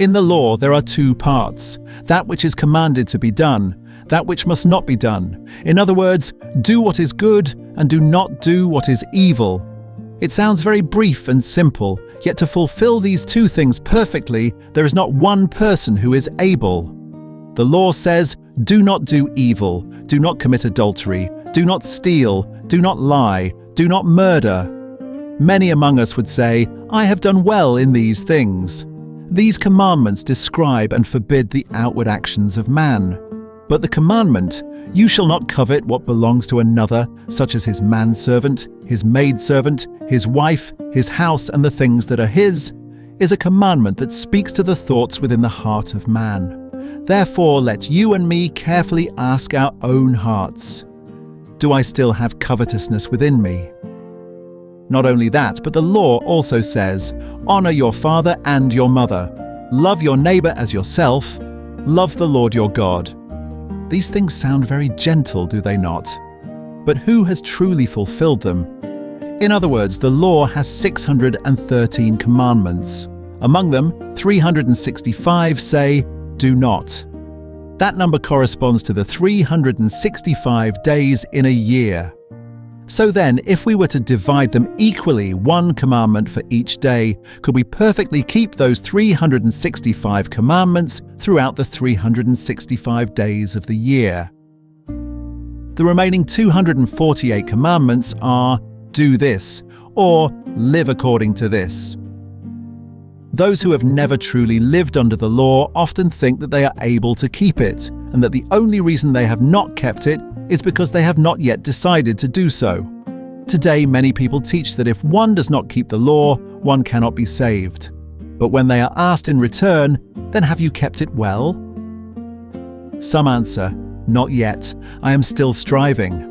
In the law there are two parts, that which is commanded to be done, that which must not be done. In other words, do what is good and do not do what is evil. It sounds very brief and simple, yet to fulfill these two things perfectly, there is not one person who is able. The law says, do not do evil, do not commit adultery, do not steal, do not lie, do not murder. Many among us would say, I have done well in these things. These commandments describe and forbid the outward actions of man. But the commandment, you shall not covet what belongs to another, such as his manservant, his maidservant, his wife, his house, and the things that are his, is a commandment that speaks to the thoughts within the heart of man. Therefore, let you and me carefully ask our own hearts, do I still have covetousness within me? Not only that, but the law also says, honor your father and your mother, love your neighbor as yourself, love the Lord your God. These things sound very gentle, do they not? But who has truly fulfilled them? In other words, the law has 613 commandments. Among them, 365 say, do not. That number corresponds to the 365 days in a year. So then, if we were to divide them equally, one commandment for each day, could we perfectly keep those 365 commandments throughout the 365 days of the year? The remaining 248 commandments are, do this, or live according to this. Those who have never truly lived under the law often think that they are able to keep it, and that the only reason they have not kept it is because they have not yet decided to do so. Today, many people teach that if one does not keep the law, one cannot be saved. But when they are asked in return, then have you kept it well? Some answer, not yet, I am still striving.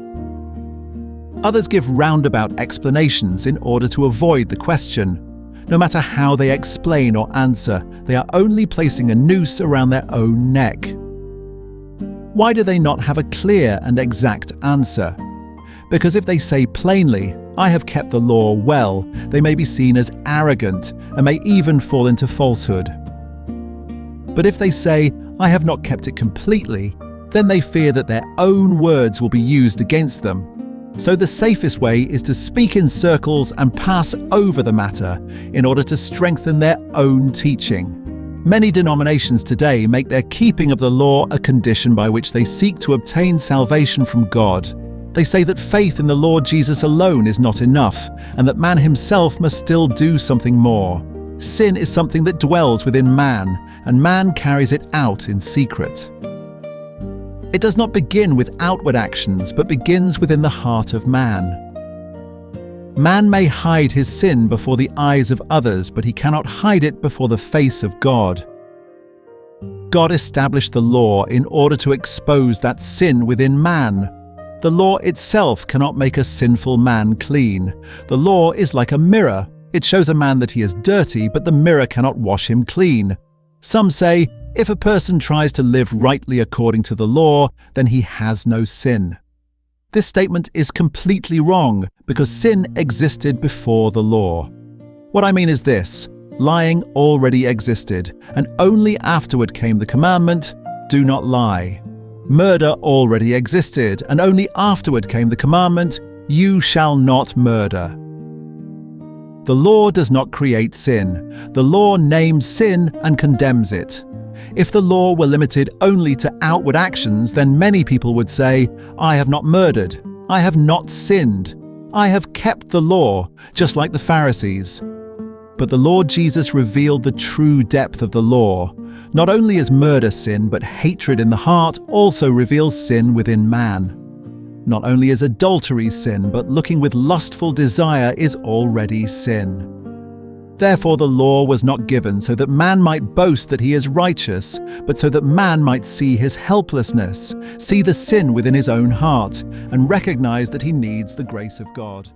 Others give roundabout explanations in order to avoid the question. No matter how they explain or answer, they are only placing a noose around their own neck. Why do they not have a clear and exact answer? Because if they say plainly, I have kept the law well, they may be seen as arrogant and may even fall into falsehood. But if they say, I have not kept it completely, then they fear that their own words will be used against them. So the safest way is to speak in circles and pass over the matter in order to strengthen their own teaching. Many denominations today make their keeping of the law a condition by which they seek to obtain salvation from God. They say that faith in the Lord Jesus alone is not enough, and that man himself must still do something more. Sin is something that dwells within man, and man carries it out in secret. It does not begin with outward actions, but begins within the heart of man. Man may hide his sin before the eyes of others, but he cannot hide it before the face of God. God established the law in order to expose that sin within man. The law itself cannot make a sinful man clean. The law is like a mirror. It shows a man that he is dirty, but the mirror cannot wash him clean. Some say, if a person tries to live rightly according to the law, then he has no sin. This statement is completely wrong because sin existed before the law. What I mean is this: lying already existed, and only afterward came the commandment, do not lie. Murder already existed, and only afterward came the commandment, you shall not murder. The law does not create sin. The law names sin and condemns it. If the law were limited only to outward actions, then many people would say, I have not murdered, I have not sinned, I have kept the law, just like the Pharisees. But the Lord Jesus revealed the true depth of the law. Not only is murder sin, but hatred in the heart also reveals sin within man. Not only is adultery sin, but looking with lustful desire is already sin. Therefore the law was not given so that man might boast that he is righteous, but so that man might see his helplessness, see the sin within his own heart, and recognize that he needs the grace of God.